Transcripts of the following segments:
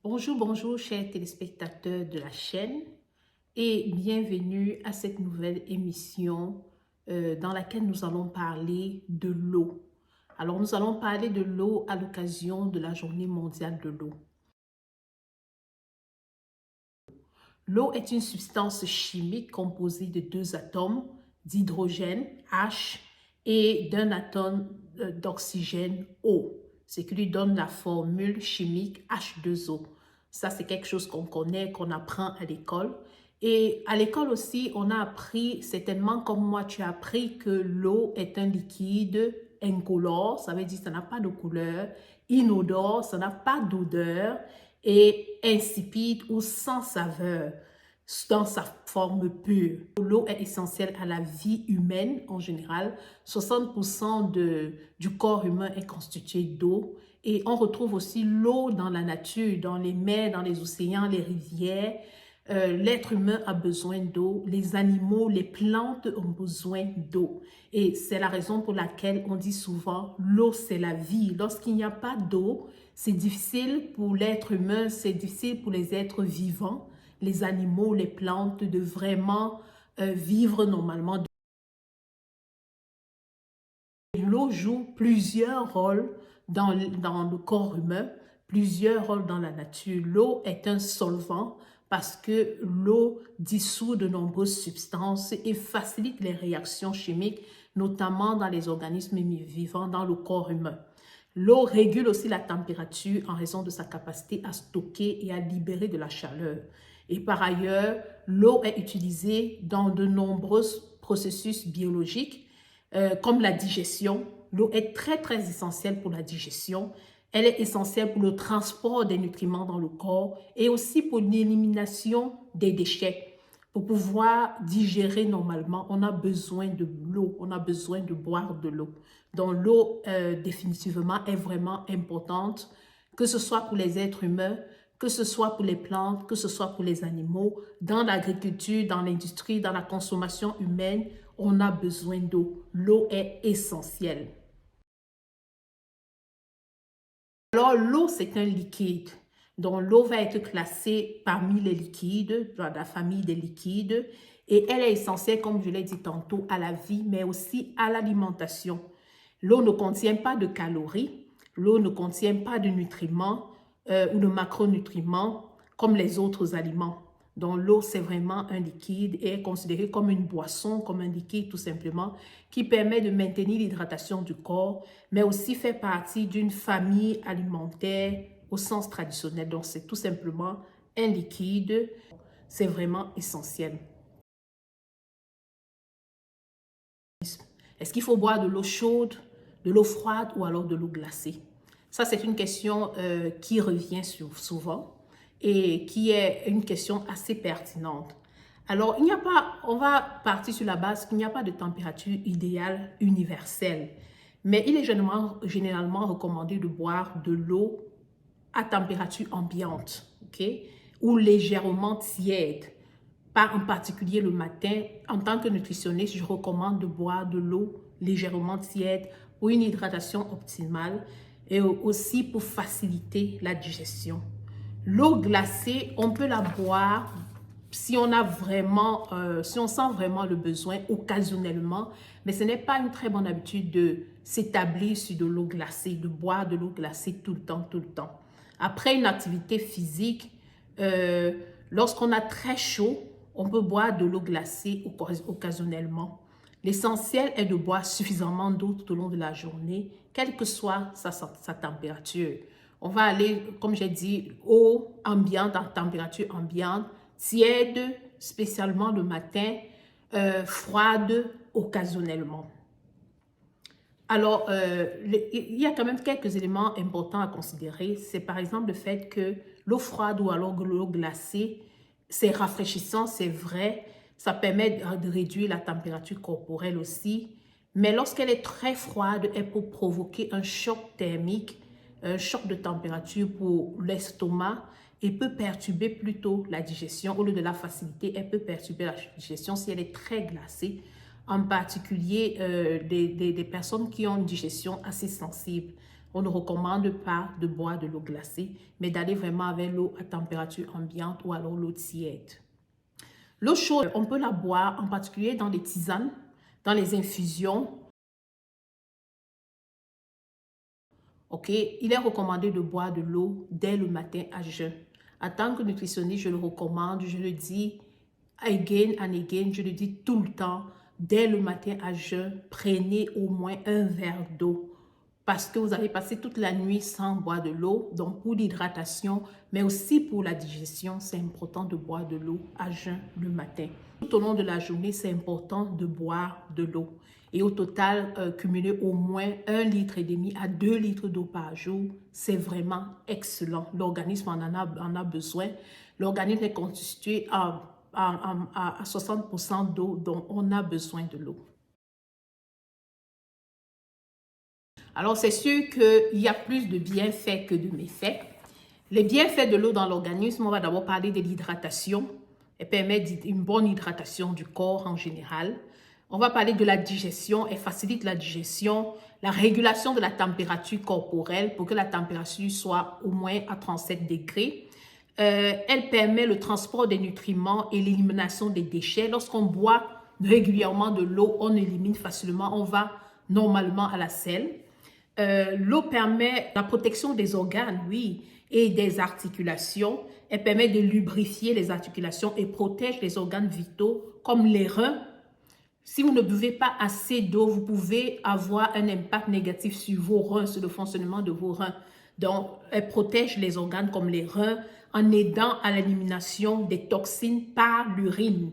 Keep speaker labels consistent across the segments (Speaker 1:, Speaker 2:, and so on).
Speaker 1: Bonjour, bonjour, chers téléspectateurs de la chaîne et bienvenue à cette nouvelle émission dans laquelle nous allons parler de l'eau. Alors, nous allons parler de l'eau à l'occasion de la Journée mondiale de l'eau. L'eau est une substance chimique composée de deux atomes d'hydrogène, H, et d'un atome d'oxygène, O, ce qui lui donne la formule chimique H2O. Ça, c'est quelque chose qu'on connaît, qu'on apprend à l'école. Et à l'école aussi, on a appris, certainement comme moi, tu as appris que l'eau est un liquide incolore, ça veut dire que ça n'a pas de couleur, inodore, ça n'a pas d'odeur, et insipide ou sans saveur dans sa forme pure. L'eau est essentielle à la vie humaine en général. 60% du corps humain est constitué d'eau. Et on retrouve aussi l'eau dans la nature, dans les mers, dans les océans, les rivières. L'être humain a besoin d'eau, les animaux, les plantes ont besoin d'eau. Et c'est la raison pour laquelle on dit souvent l'eau c'est la vie. Lorsqu'il n'y a pas d'eau, c'est difficile pour l'être humain, c'est difficile pour les êtres vivants, les animaux, les plantes de vraiment vivre normalement. L'eau joue plusieurs rôles dans le corps humain, plusieurs rôles dans la nature. L'eau est un solvant parce que l'eau dissout de nombreuses substances et facilite les réactions chimiques, notamment dans les organismes vivants dans le corps humain. L'eau régule aussi la température en raison de sa capacité à stocker et à libérer de la chaleur. Et par ailleurs, l'eau est utilisée dans de nombreux processus biologiques comme la digestion. L'eau est très essentielle pour la digestion. Elle est essentielle pour le transport des nutriments dans le corps et aussi pour l'élimination des déchets. Pour pouvoir digérer normalement, on a besoin de l'eau, on a besoin de boire de l'eau. Donc l'eau définitivement est vraiment importante, que ce soit pour les êtres humains, que ce soit pour les plantes, que ce soit pour les animaux, dans l'agriculture, dans l'industrie, dans la consommation humaine, on a besoin d'eau. L'eau est essentielle. Alors, l'eau, c'est un liquide. Donc, l'eau va être classée parmi les liquides, dans la famille des liquides, et elle est essentielle, comme je l'ai dit tantôt, à la vie, mais aussi à l'alimentation. L'eau ne contient pas de calories, l'eau ne contient pas de nutriments ou de macronutriments comme les autres aliments. Donc, l'eau, c'est vraiment un liquide et est considéré comme une boisson, comme un liquide tout simplement, qui permet de maintenir l'hydratation du corps, mais aussi fait partie d'une famille alimentaire au sens traditionnel. Donc, c'est tout simplement un liquide. C'est vraiment essentiel. Est-ce qu'il faut boire de l'eau chaude, de l'eau froide ou alors de l'eau glacée? Ça, c'est une question qui revient souvent et qui est une question assez pertinente. Alors, on va partir sur la base qu'il n'y a pas de température idéale universelle, mais il est généralement recommandé de boire de l'eau à température ambiante, ok, ou légèrement tiède. Pas en particulier le matin. En tant que nutritionniste, je recommande de boire de l'eau légèrement tiède pour une hydratation optimale et aussi pour faciliter la digestion. L'eau glacée, on peut la boire si on a vraiment, si on sent vraiment le besoin occasionnellement, mais ce n'est pas une très bonne habitude de s'établir sur de l'eau glacée, de boire de l'eau glacée tout le temps, tout le temps. Après une activité physique, lorsqu'on a très chaud, on peut boire de l'eau glacée occasionnellement. L'essentiel est de boire suffisamment d'eau tout au long de la journée, quelle que soit sa température. On va aller, comme j'ai dit, eau ambiante, en température ambiante, tiède, spécialement le matin, froide, occasionnellement. Alors, il y a quand même quelques éléments importants à considérer. C'est par exemple le fait que l'eau froide ou alors l'eau glacée, c'est rafraîchissant, c'est vrai. Ça permet de réduire la température corporelle aussi. Mais lorsqu'elle est très froide, elle peut provoquer un choc thermique, un choc de température pour l'estomac et peut perturber plutôt la digestion. Au lieu de la faciliter, elle peut perturber la digestion si elle est très glacée. En particulier des personnes qui ont une digestion assez sensible. on ne recommande pas de boire de l'eau glacée, mais d'aller vraiment avec l'eau à température ambiante ou alors l'eau tiède. L'eau chaude, on peut la boire en particulier dans les tisanes, dans les infusions. Ok, il est recommandé de boire de l'eau dès le matin à jeun. En tant que nutritionniste, je le recommande, je le dis again and again, je le dis tout le temps, dès le matin à jeun, prenez au moins un verre d'eau parce que vous avez passé toute la nuit sans boire de l'eau. Donc pour l'hydratation, mais aussi pour la digestion, c'est important de boire de l'eau à jeun le matin. Tout au long de la journée, c'est important de boire de l'eau. Et au total, cumuler au moins 1,5 litre à 2 litres d'eau par jour, c'est vraiment excellent. L'organisme en a besoin. L'organisme est constitué à 60% d'eau, donc on a besoin de l'eau. Alors, c'est sûr qu'il y a plus de bienfaits que de méfaits. Les bienfaits de l'eau dans l'organisme, on va d'abord parler de l'hydratation. Elle permet une bonne hydratation du corps en général. On va parler de la digestion. Elle facilite la digestion, la régulation de la température corporelle pour que la température soit au moins à 37 degrés. Elle permet le transport des nutriments et l'élimination des déchets. Lorsqu'on boit régulièrement de l'eau, on élimine facilement. On va normalement à la selle. L'eau permet la protection des organes, oui, et des articulations. Elle permet de lubrifier les articulations et protège les organes vitaux comme les reins. Si vous ne buvez pas assez d'eau, vous pouvez avoir un impact négatif sur vos reins, sur le fonctionnement de vos reins. Donc, elle protège les organes comme les reins en aidant à l'élimination des toxines par l'urine.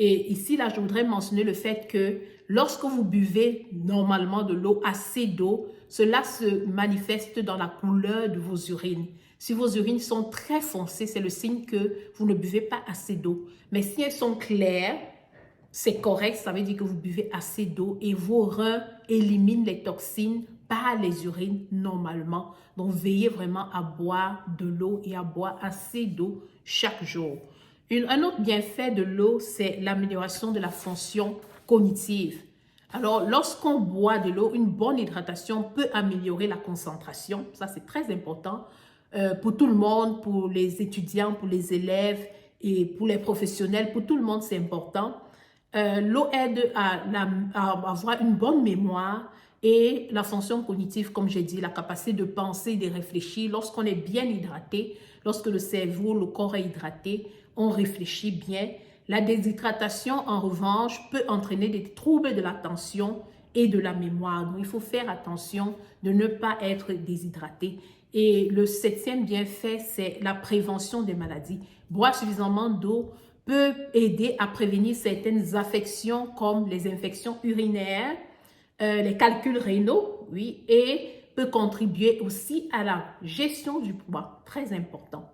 Speaker 1: Et ici, là, je voudrais mentionner le fait que lorsque vous buvez normalement de l'eau, assez d'eau, cela se manifeste dans la couleur de vos urines. Si vos urines sont très foncées, c'est le signe que vous ne buvez pas assez d'eau. Mais si elles sont claires, c'est correct, ça veut dire que vous buvez assez d'eau et vos reins éliminent les toxines par les urines normalement. Donc, veillez vraiment à boire de l'eau et à boire assez d'eau chaque jour. Un autre bienfait de l'eau, c'est l'amélioration de la fonction cognitive. Alors, lorsqu'on boit de l'eau, une bonne hydratation peut améliorer la concentration. Ça, c'est très important pour tout le monde, pour les étudiants, pour les élèves et pour les professionnels. Pour tout le monde, c'est important. L'eau aide à avoir une bonne mémoire et la fonction cognitive, comme j'ai dit, la capacité de penser, de réfléchir. Lorsqu'on est bien hydraté, lorsque le cerveau, le corps est hydraté, on réfléchit bien. La déshydratation, en revanche, peut entraîner des troubles de l'attention et de la mémoire. Donc, il faut faire attention de ne pas être déshydraté. Et le 7e bienfait, c'est la prévention des maladies. Boire suffisamment d'eau peut aider à prévenir certaines affections comme les infections urinaires, les calculs rénaux, oui, et peut contribuer aussi à la gestion du poids, très important.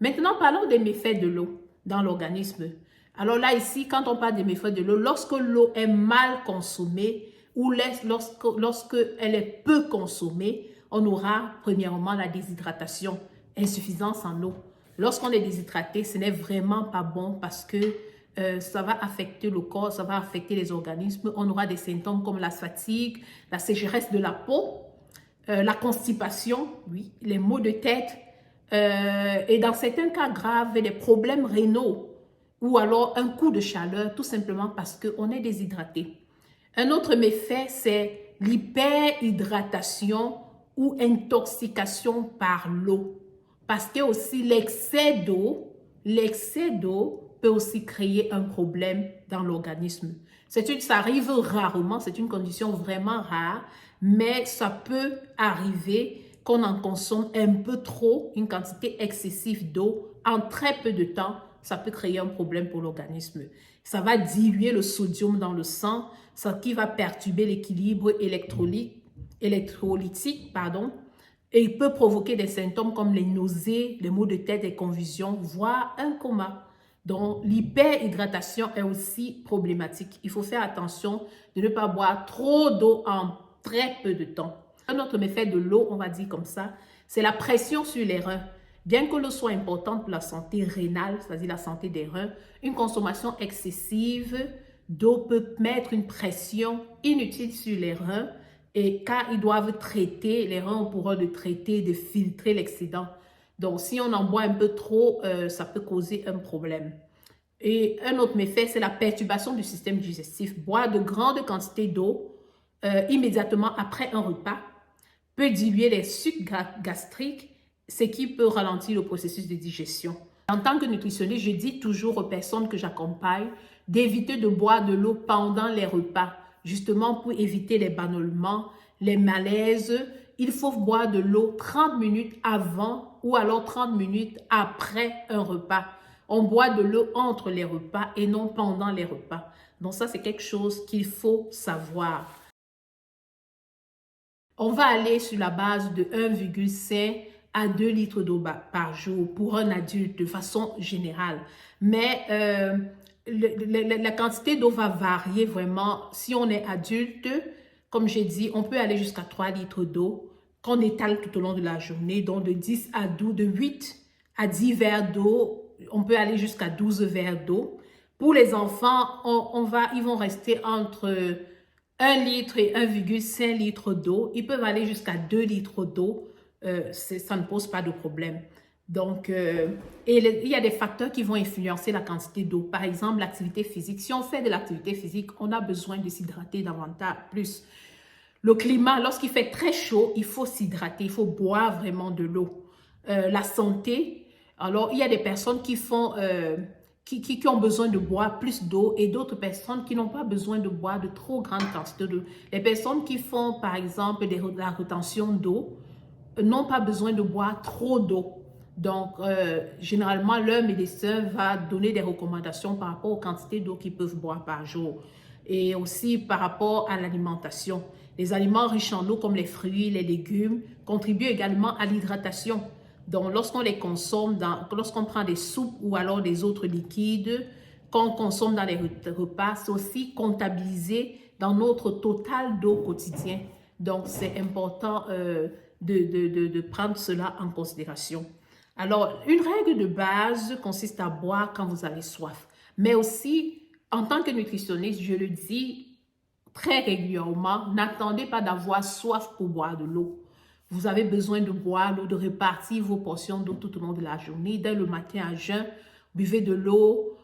Speaker 1: Maintenant, parlons des méfaits de l'eau dans l'organisme. Alors là, ici, quand on parle des méfaits de l'eau, lorsque l'eau est mal consommée ou lorsque elle est peu consommée, on aura premièrement la déshydratation, insuffisance en eau. Lorsqu'on est déshydraté, ce n'est vraiment pas bon parce que ça va affecter le corps, ça va affecter les organismes. On aura des symptômes comme la fatigue, la sécheresse de la peau, la constipation, oui, les maux de tête et dans certains cas graves, les problèmes rénaux ou alors un coup de chaleur tout simplement parce qu'on est déshydraté. Un autre méfait, c'est l'hyperhydratation ou intoxication par l'eau. Parce que aussi l'excès d'eau peut aussi créer un problème dans l'organisme. Ça arrive rarement, c'est une condition vraiment rare, mais ça peut arriver qu'on en consomme un peu trop, une quantité excessive d'eau en très peu de temps. Ça peut créer un problème pour l'organisme. Ça va diluer le sodium dans le sang, ce qui va perturber l'équilibre électrolytique, et il peut provoquer des symptômes comme les nausées, les maux de tête, les convulsions, voire un coma. Donc, l'hyperhydratation est aussi problématique. Il faut faire attention de ne pas boire trop d'eau en très peu de temps. Un autre méfait de l'eau, on va dire comme ça, c'est la pression sur les reins. Bien que l'eau soit importante pour la santé rénale, c'est-à-dire la santé des reins, une consommation excessive d'eau peut mettre une pression inutile sur les reins Et car ils doivent traiter, les reins ont pour rôle de traiter, de filtrer l'excédent. Donc, si on en boit un peu trop, ça peut causer un problème. Et un autre méfait, c'est la perturbation du système digestif. Boire de grandes quantités d'eau immédiatement après un repas peut diluer les sucs gastriques, ce qui peut ralentir le processus de digestion. En tant que nutritionniste, je dis toujours aux personnes que j'accompagne d'éviter de boire de l'eau pendant les repas, justement pour éviter les ballonnements, les malaises. Il faut boire de l'eau 30 minutes avant ou alors 30 minutes après un repas. On boit de l'eau entre les repas et non pendant les repas. Donc ça, c'est quelque chose qu'il faut savoir. On va aller sur la base de 1,5 à 2 litres d'eau par jour pour un adulte de façon générale. Mais la quantité d'eau va varier vraiment. Si on est adulte, comme j'ai dit, on peut aller jusqu'à 3 litres d'eau qu'on étale tout au long de la journée. Donc de 10 à 12, de 8 à 10 verres d'eau, on peut aller jusqu'à 12 verres d'eau. Pour les enfants, ils vont rester entre 1 litre et 1,5 litre d'eau. Ils peuvent aller jusqu'à 2 litres d'eau. Ça ne pose pas de problème. Donc, il y a des facteurs qui vont influencer la quantité d'eau. Par exemple, l'activité physique. Si on fait de l'activité physique, on a besoin de s'hydrater davantage, plus. Le climat, lorsqu'il fait très chaud, il faut s'hydrater, il faut boire vraiment de l'eau. La santé, alors il y a des personnes qui font... qui ont besoin de boire plus d'eau et d'autres personnes qui n'ont pas besoin de boire de trop grandes quantités d'eau. Les personnes qui font, par exemple, la rétention d'eau n'ont pas besoin de boire trop d'eau. Donc, généralement, leur médecin va donner des recommandations par rapport aux quantités d'eau qu'ils peuvent boire par jour. Et aussi par rapport à l'alimentation. Les aliments riches en eau comme les fruits, les légumes contribuent également à l'hydratation. Donc, lorsqu'on les consomme, lorsqu'on prend des soupes ou alors des autres liquides qu'on consomme dans les repas, c'est aussi comptabilisé dans notre total d'eau quotidien. Donc, c'est important de prendre cela en considération. Alors, une règle de base consiste à boire quand vous avez soif. Mais aussi, en tant que nutritionniste, je le dis très régulièrement, n'attendez pas d'avoir soif pour boire de l'eau. Vous avez besoin de boire l'eau, de répartir vos portions d'eau tout au long de la journée. Dès le matin à jeun, buvez de l'eau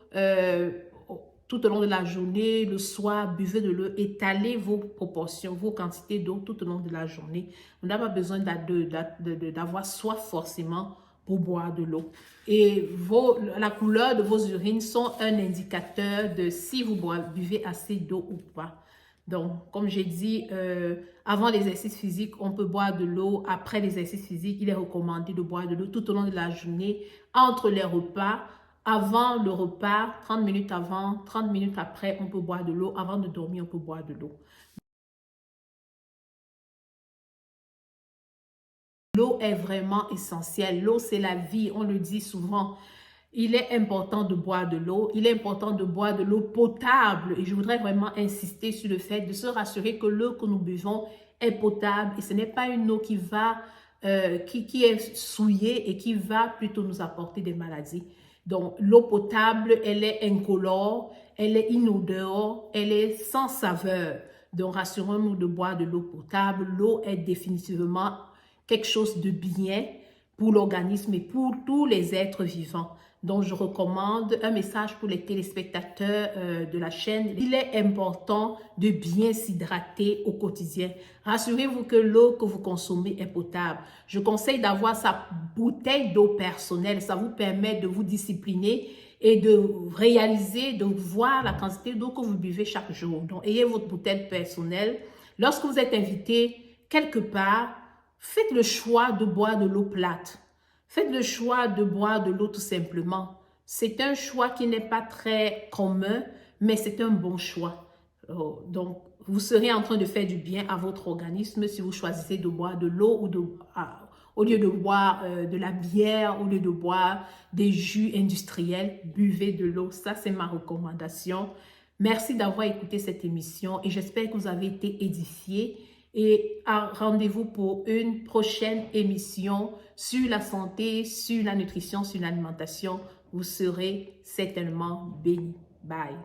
Speaker 1: tout au long de la journée. Le soir, buvez de l'eau. Étalez vos proportions, vos quantités d'eau tout au long de la journée. Vous n'avez pas besoin d'avoir soif forcément pour boire de l'eau. Et la couleur de vos urines sont un indicateur de si vous buvez assez d'eau ou pas. Donc, comme j'ai dit, avant l'exercice physique, on peut boire de l'eau. Après l'exercice physique, il est recommandé de boire de l'eau tout au long de la journée, entre les repas. Avant le repas, 30 minutes avant, 30 minutes après, on peut boire de l'eau. Avant de dormir, on peut boire de l'eau. L'eau est vraiment essentielle. L'eau, c'est la vie, on le dit souvent. Il est important de boire de l'eau. Il est important de boire de l'eau potable. Et je voudrais vraiment insister sur le fait de se rassurer que l'eau que nous buvons est potable. Et ce n'est pas une eau qui est souillée et qui va plutôt nous apporter des maladies. Donc, l'eau potable, elle est incolore, elle est inodore, elle est sans saveur. Donc, rassurons-nous de boire de l'eau potable. L'eau est définitivement quelque chose de bien pour l'organisme et pour tous les êtres vivants. Donc, je recommande un message pour les téléspectateurs de la chaîne. Il est important de bien s'hydrater au quotidien. Rassurez-vous que l'eau que vous consommez est potable. Je conseille d'avoir sa bouteille d'eau personnelle. Ça vous permet de vous discipliner et de réaliser, de voir la quantité d'eau que vous buvez chaque jour. Donc, ayez votre bouteille personnelle. Lorsque vous êtes invité quelque part, faites le choix de boire de l'eau plate. Faites le choix de boire de l'eau tout simplement. C'est un choix qui n'est pas très commun, mais c'est un bon choix. Donc, vous serez en train de faire du bien à votre organisme si vous choisissez de boire de l'eau au lieu de boire de la bière, au lieu de boire des jus industriels, buvez de l'eau. Ça, c'est ma recommandation. Merci d'avoir écouté cette émission et j'espère que vous avez été édifiés. Et rendez-vous pour une prochaine émission sur la santé, sur la nutrition, sur l'alimentation. Vous serez certainement bénis. Bye.